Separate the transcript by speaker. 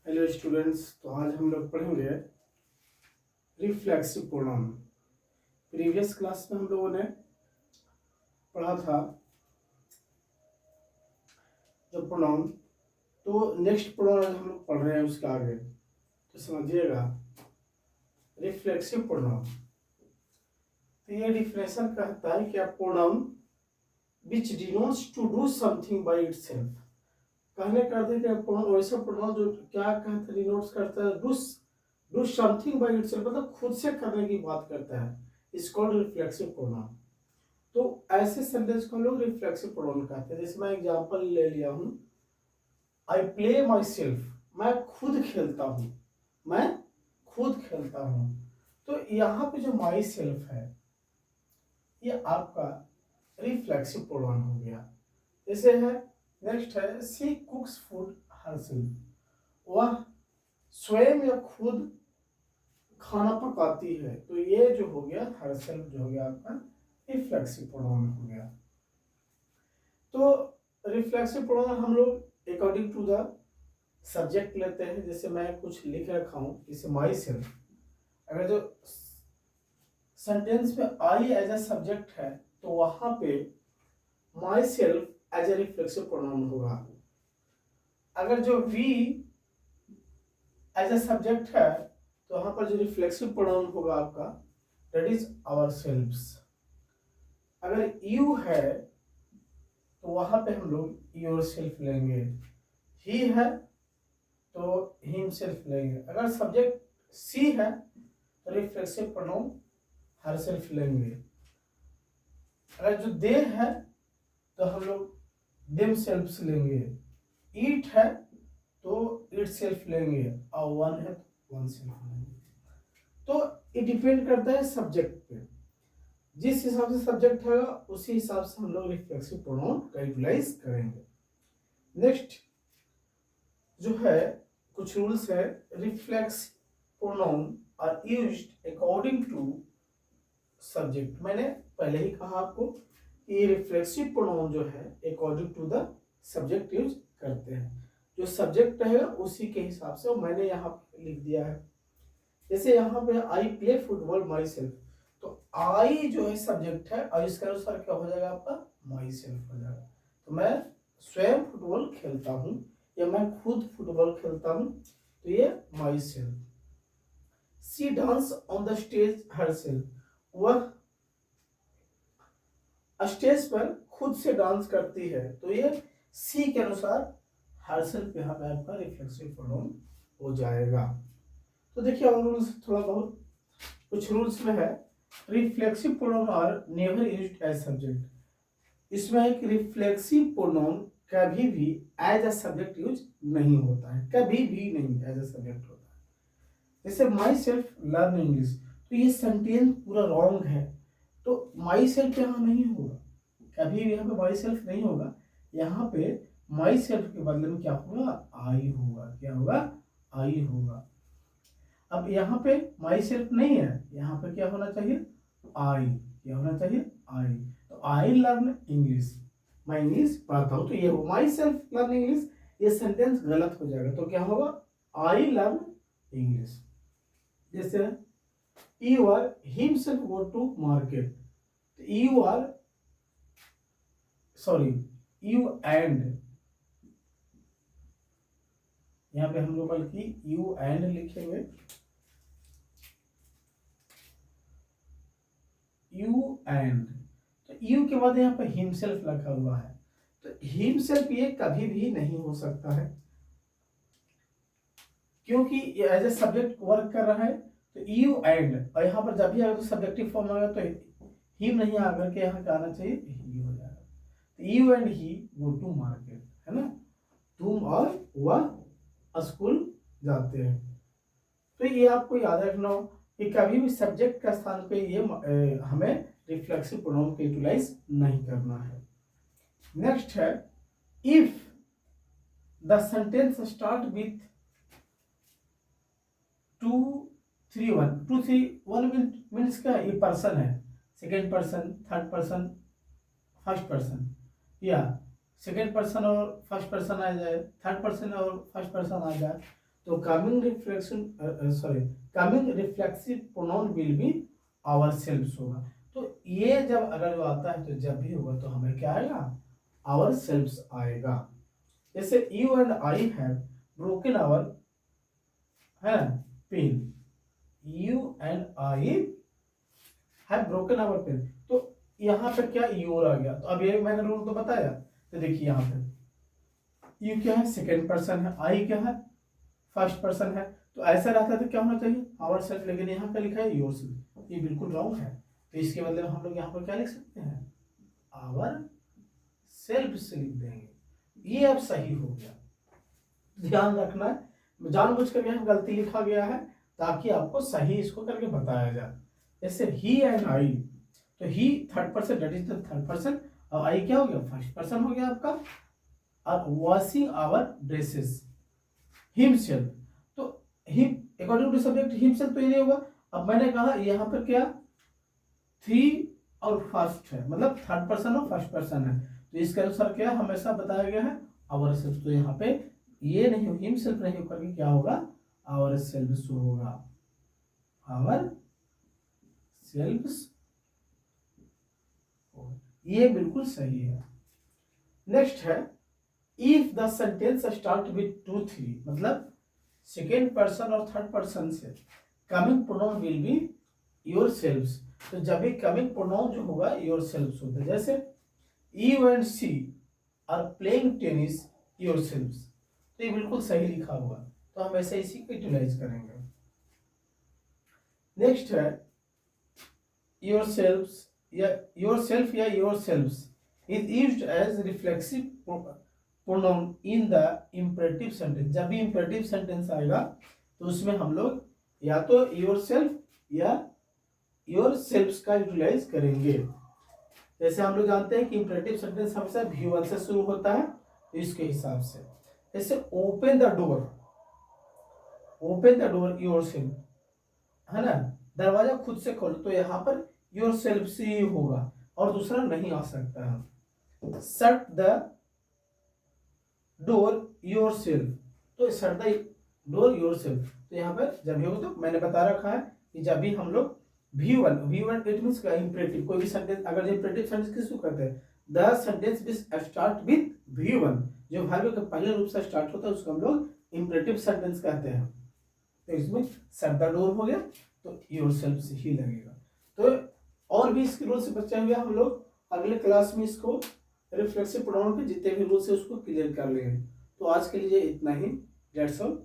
Speaker 1: Hello students, तो आज हम लोग पढ़ेंगे रिफ्लेक्सिव प्रोनाउन। प्रीवियस क्लास में हम लोगों ने पढ़ा था जो प्रोनाउन, तो नेक्स्ट प्रोनाउन हम लोग पढ़ रहे हैं उसके आगे, तो समझिएगा। रिफ्लेक्सिव प्रोनाउन, तो ये डिफिनेशन कहता है कि a pronoun which denotes to do something by itself. कहने का अर्थ है कि प्रोनाउन वैसा प्रोनाउन जो क्या कहता है, डिनोट्स करता है डू समथिंग बाय इटसेल्फ, मतलब खुद से करने की बात करता है। It's called reflexive pronoun. तो ऐसे सेंटेंस को हम लोग रिफ्लेक्सिव प्रोनाउन कहते हैं। जैसे मैं एग्जांपल ले लिया हूं, आई प्ले माई सेल्फ, मैं खुद खेलता हूं, मैं खुद खेलता हूं। तो यहाँ पे जो माई सेल्फ है ये आपका रिफ्लेक्सिव प्रोनाउन हो गया। जैसे है, नेक्स्ट है सी कुक्स फूड हरसेल्फ, वह स्वयं या खुद खाना पकाती है। तो ये जो हो गया हरसेल्फ, जो हो गया आपका रिफ्लेक्सिव प्रोनाउन हो गया। तो रिफ्लेक्सिव प्रोनाउन हम लोग अकॉर्डिंग टू द सब्जेक्ट लेते हैं। जैसे मैं कुछ लिख रखा हूं, जैसे माई सेल्फ, अगर जो सेंटेंस में आई एज ए सब्जेक्ट है तो वहां पे myself as a reflexive pronoun होगा। अगर जो वी एज ए सब्जेक्ट है तो वहां पर जो रिफ्लेक्सिव प्रोनाउन होगा आपका, दैट इज आवर सेल्व्स। अगर यू है तो वहां पे हम लोग योर सेल्फ लेंगे। ही है तो हिमसेल्फ लेंगे। अगर सब्जेक्ट सी है तो रिफ्लेक्सिव प्रोनाउन हर सेल्फ लेंगे। अगर जो दे है तो हम लोग देम सेल्फ्स लेंगे। ईट है तो इट सेल्फ लेंगे, और वन है तो वन सेल्फ लेंगे। तो ये डिपेंड करता है सब्जेक्ट पे। जिस हिसाब से सब्जेक्ट है उसी हिसाब से हम लोग रिफ्लेक्सिव प्रोनाउन का यूटिलाइज करेंगे। नेक्स्ट जो है कुछ रूल्स है। Reflex pronoun are used according to subject. मैंने पहले ही कहा आपको कि रिफ्लेक्सिव प्रोनाउन जो है according to the subject use करते हैं। जो सब्जेक्ट रहेगा उसी के हिसाब से, और मैंने यहाँ पे लिख दिया है। जैसे यहाँ पे I play football my self, तो आई जो है सब्जेक्ट है और इसके अनुसार क्या हो जाएगा आपका, माई सेल्फ हो जाएगा। तो मैं स्वयं फुटबॉल खेलता हूँ या मैं खुद फुटबॉल खेलता हूँ, तो ये myself. She dance on the stage herself, वह स्टेज पर खुद से डांस करती है। तो ये सी के अनुसार हर सेल्फ यहाँ पे आपका रिफ्लेक्सिव प्रोनाउन हो जाएगा। तो देखिए और रूल्स थोड़ा बहुत कुछ रूल्स में है। Reflexive pronoun are never used as subject. इसमें है कि रिफ्लेक्सिव प्रोनाउन कभी भी एज अ सब्जेक्ट यूज नहीं होता है, कभी भी नहीं एज अ सब्जेक्ट होता है। जैसे माई सेल्फ लर्न इंग्लिश, तो ये सेंटेंस पूरा रॉन्ग है। तो माई सेल्फ यहाँ नहीं होगा, कभी भी यहाँ पे माई सेल्फ नहीं होगा। यहाँ पे माई सेल्फ के बदले में क्या होगा, आई होगा। क्या होगा, आई होगा। अब यहाँ पे माई सेल्फ नहीं है, यहाँ पे क्या होना चाहिए, आई। क्या होना चाहिए, आई। तो आई लर्न इंग्लिश, मैं इंग्लिश पढ़ता हूँ, तो ये माई सेल्फ लर्न इंग्लिश, ये सेंटेंस गलत हो जाएगा। तो क्या होगा, आई लर्न इंग्लिश। जैसे you are himself go to market, you are sorry you and, यहाँ पे हम लोग बल्कि यू एंड लिखेंगे, यू एंड। तो यू के बाद यहाँ पे हिमसेल्फ लिखा हुआ है, तो हिमसेल्फ ये कभी भी नहीं हो सकता है, क्योंकि ये एज ए सब्जेक्ट वर्क कर रहा है। तो यू एंड, और यहाँ पर जब भी आएगा तो सब्जेक्टिव फॉर्म आएगा, तो हिम नहीं आकर के यहाँ क्या आना चाहिए, ही हो जाएगा। तो you and he go to market, है ना, तुम और वह स्कूल जाते हैं। तो ये आपको याद रखना हो कि कभी भी सब्जेक्ट का स्थान पे ये हमें रिफ्लेक्सिव प्रोनाउन को यूटिलाइज नहीं करना है। नेक्स्ट है, if the sentence start with 2 3 1, 2 3 1 means क्या, ये पर्सन है, second person, third person, first person, या सेकेंड पर्सन और फर्स्ट पर्सन आ जाए, थर्ड पर्सन और फर्स्ट पर्सन आ जाए, तो coming reflection coming reflexive pronoun will be ourselves होगा। तो ये जब अगर जो आता है तो जब भी होगा तो हमें क्या आएगा, आवर सेल्फ्स आएगा। जैसे you and I have broken our है pen, you and I have broken our pen. तो यहाँ पे क्या योर आ गया, तो अब ये मैंने रूल तो बताया। तो देखिए यहाँ पे यू क्या है, सेकेंड पर्सन है, आई क्या है, फर्स्ट पर्सन है। तो ऐसा रहता तो क्या होना चाहिए, आवर सेल्फ, लेकिन यहाँ पे लिखा है योर सेल्फ, ये बिल्कुल रॉन्ग है। तो इसके बदले में हम लोग यहाँ पर क्या लिख सकते हैं, आवर सेल्फ से लिख देंगे, ये अब सही हो गया। ध्यान रखना है, जानबूझ कर यहाँ गलती लिखा गया है ताकि आपको सही इसको करके बताया जाए। जैसे ही एंड आई, तो he third person, that is the third person, और आई क्या हो गया, फर्स्ट पर्सन हो गया आपका। और वॉशिंग आवर ड्रेसेस हिमसेल्फ, तो him according to subject himself तो ये नहीं होगा। अब मैंने कहा यहाँ पर क्या थ्री और फर्स्ट है, मतलब थर्ड पर्सन और फर्स्ट पर्सन है, तो इसके अनुसार क्या हमेशा बताया गया है आवर सेल्फ। तो यहाँ पे ये नहीं हो, हिमसेल्फ नहीं होकर के क्या होगा, आवर सेल्फ शुरू होगा, आवर सेल्फ्स, ये बिल्कुल सही है। नेक्स्ट है if the sentence start with two three, मतलब सेकेंड पर्सन और थर्ड पर्सन से coming pronoun will be yourselves. तो जब भी कमिंग प्रोनाउन जो होगा योर सेल्फ्स होता है। जैसे you and she are playing tennis yourselves, तो ये बिल्कुल सही लिखा हुआ, तो हम ऐसे इसी को यूटिलाइज करेंगे। नेक्स्ट है योर सेल्फ्स या योर सेल्फ या yourselves is used as reflexive pronoun in the imperative sentence. जब भी इंपरेटिव सेंटेंस आएगा तो उसमें हम लोग या तो योर सेल्फ या योर सेल्फ्स का यूटिलाइज करेंगे। जैसे हम लोग जानते हैं कि इंपरेटिव सेंटेंस हमेशा V1 से शुरू होता है, तो इसके हिसाब से जैसे open the door, open the door your self, है ना, दरवाजा खुद से खोलो, तो यहाँ पर योर सेल्फ से ही होगा और दूसरा नहीं आ सकता है। Shut the door yourself, तो shut the door yourself, तो यहाँ पर जब भी होगा, तो मैंने बता रखा है कि जब भी हम लोग V1 इट मींस इंपरेटिव, कोई भी सेंटेंस अगर इंपरेटिव सेंटेंस किसको कहते हैं, the sentence which start with V1, जो वर्ब का पहले रूप से स्टार्ट होता है उसको हम लोग इंपरेटिव सेंटेंस कहते हैं। तो इसमें शट द डोर हो गया तो योर सेल्फ से ही लगेगा। तो और भी इसके रूल से बचे हुए हम लोग अगले क्लास में इसको रिफ्लेक्सिव प्रोनाउन के जितने भी रूल्स है उसको क्लियर कर लेंगे। तो आज के लिए इतना ही, दैट्स ऑल।